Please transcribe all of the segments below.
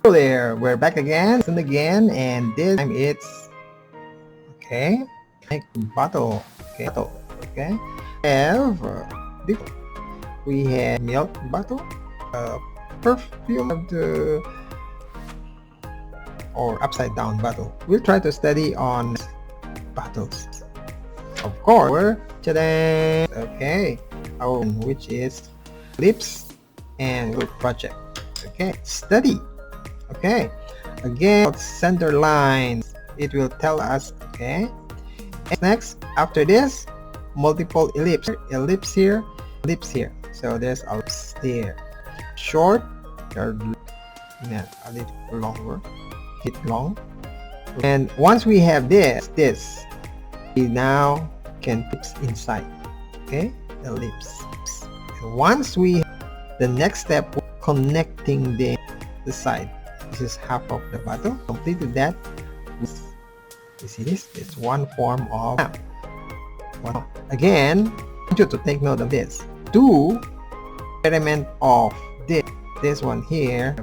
Hello there, we're back again and this time it's okay. Make bottle, okay. We have milk bottle, perfume of the or upside down bottle. We'll try to study on bottles. Of course, okay. Which is lips and group project. Okay, study. Okay, again, center lines. It will tell us. Okay, next after this, multiple ellipse here, ellipse here. So there's a ellipse there. Short, or a little longer. Hit long. And once we have this, we now can put inside. Okay, ellipse. And once we, the next step, connecting the side. This is half of the bottle. Completed that. You see this? It's one form of again, I want you to take note of this. Do experiment of this one here.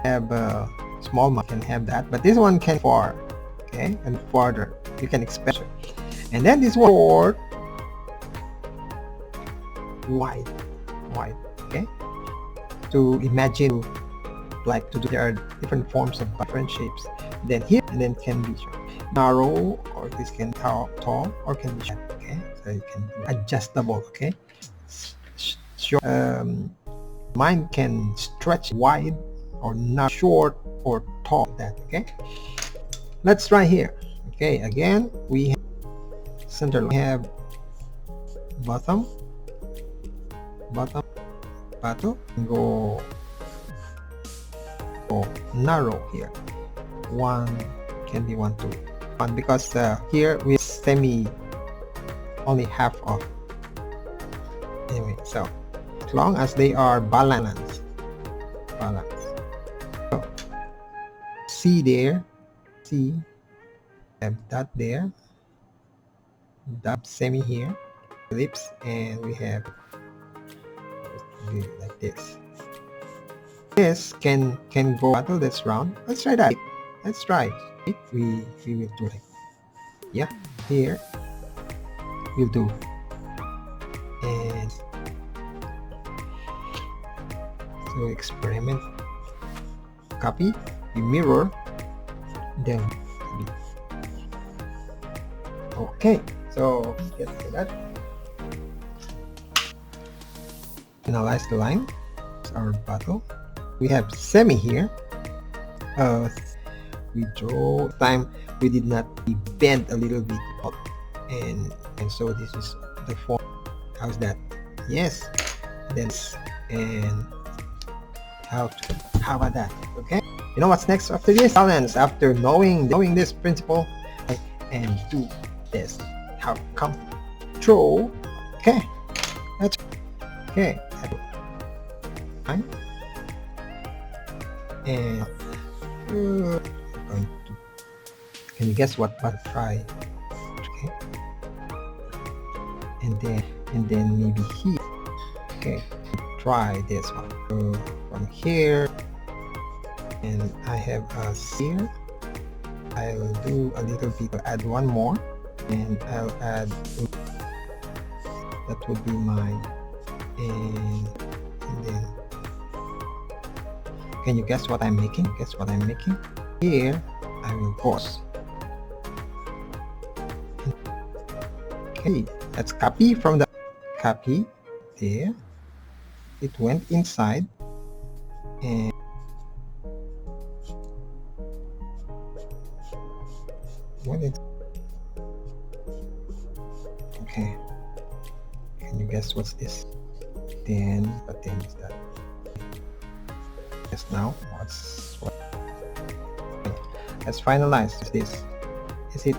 Have a small one can have that, but this one can far. Okay, and farther you can expect it. And then this one for wide. Okay, to imagine like to do, there are different forms of different shapes. Then here and then can be narrow, or this can tall or can be short. Okay, so you can do adjustable. Okay, mine can stretch wide or not short or tall. That okay. Let's try here. Okay, again we have center. We have bottom, go narrow here. One can be 1, 2, 1 because here we semi only half of. Anyway, so as long as they are balanced. So, see there, see, have that there, that semi here, ellipse, and we have like this. This can go bottle that's round. Let's try that. Let's try. We will do like here we'll do, and so experiment, copy, we mirror, then okay. So get to that. Analyze the line. It's our bottle. We have semi here. We draw time. We did not bend a little bit up, and so this is the form. How's that? Yes. Then and how about that? Okay. You know what's next after this? Balance. After knowing this principle, and do this. How come? Control. Okay. That's okay. And can you guess what butterfly? Okay, and then maybe here. Okay, try this one. So from here, and I have a here. I'll do a little bit. Add one more, and I'll add. That would be mine, and then. Can you guess what I'm making? Here, I will pause. Okay, let's copy from the copy there. It went inside, and okay. Can you guess what's this? But then is that? Now let's finalize this. Is it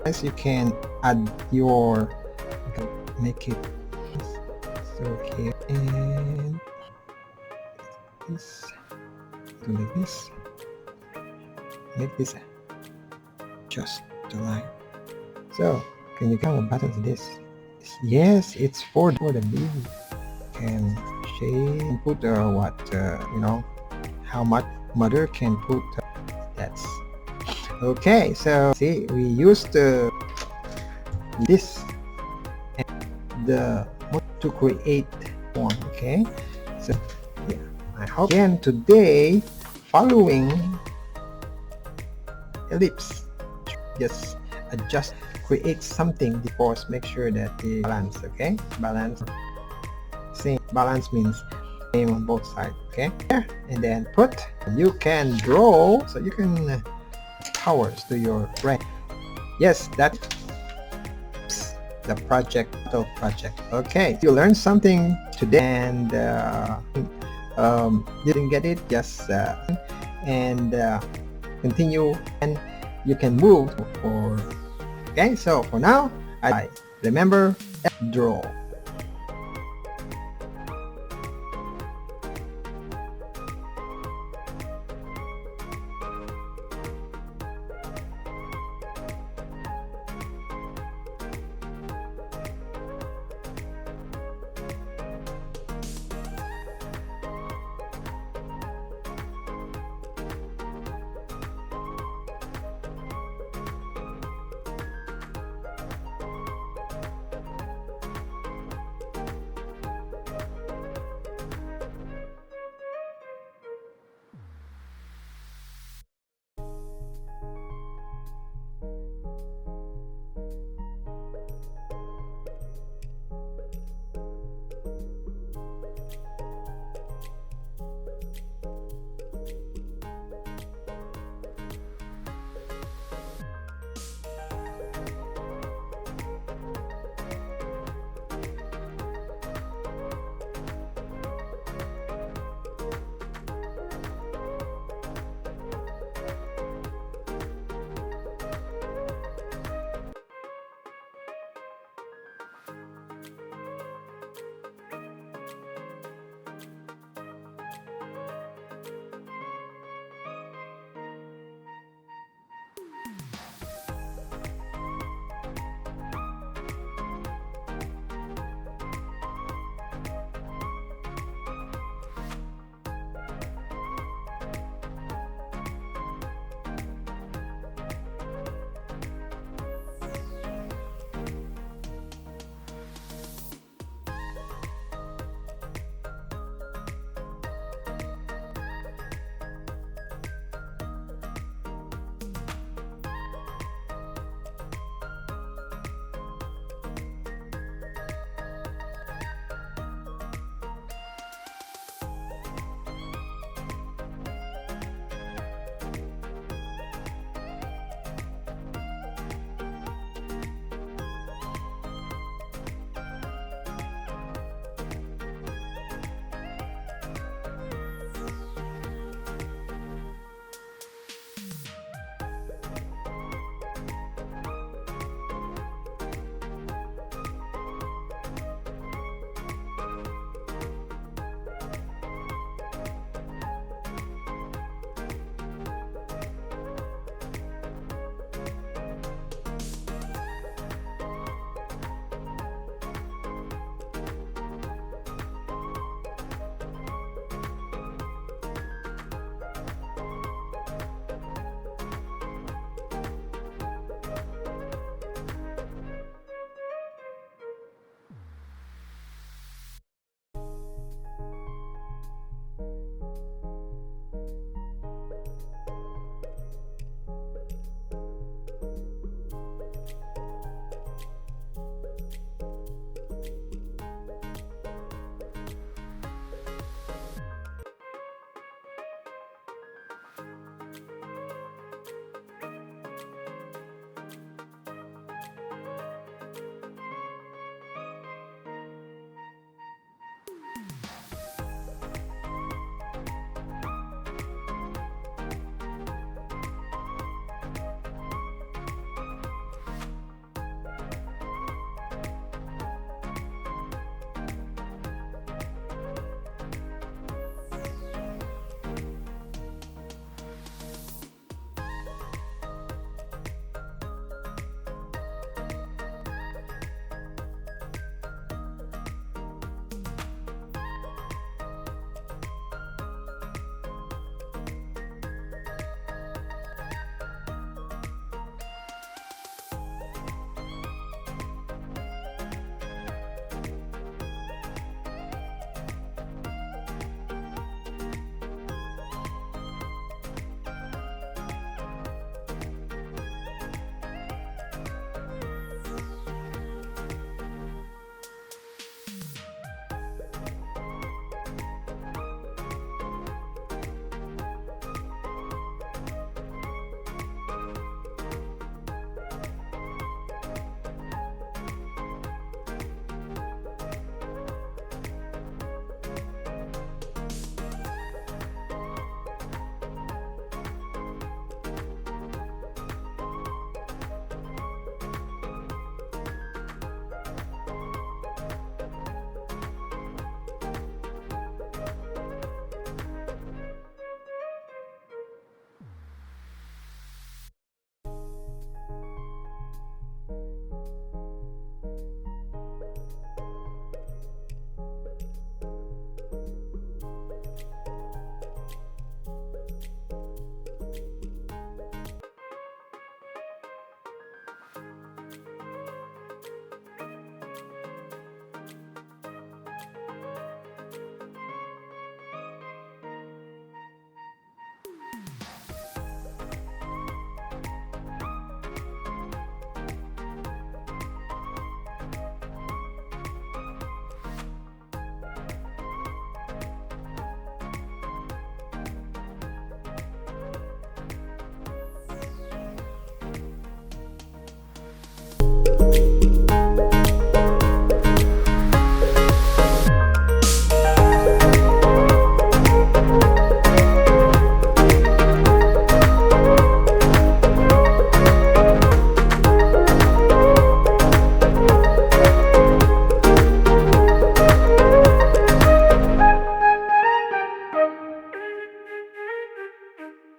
as you can add your make it so here, and this do like this, make this just the line. So can you count what button is this? Yes, it's for the baby. Can she put what how much mother can put? That's okay. So see, we used this and the to create one. Okay, so yeah, I hope again today following ellipse, just adjust, create something, pause, make sure that the balance. Okay, balance, same balance means same on both sides. Okay, and then put, you can draw, so you can powers to your brain. Yes, that's the project. Okay, you learned something today, and didn't get it, just and continue, and you can move for. Okay, so for now, I remember draw.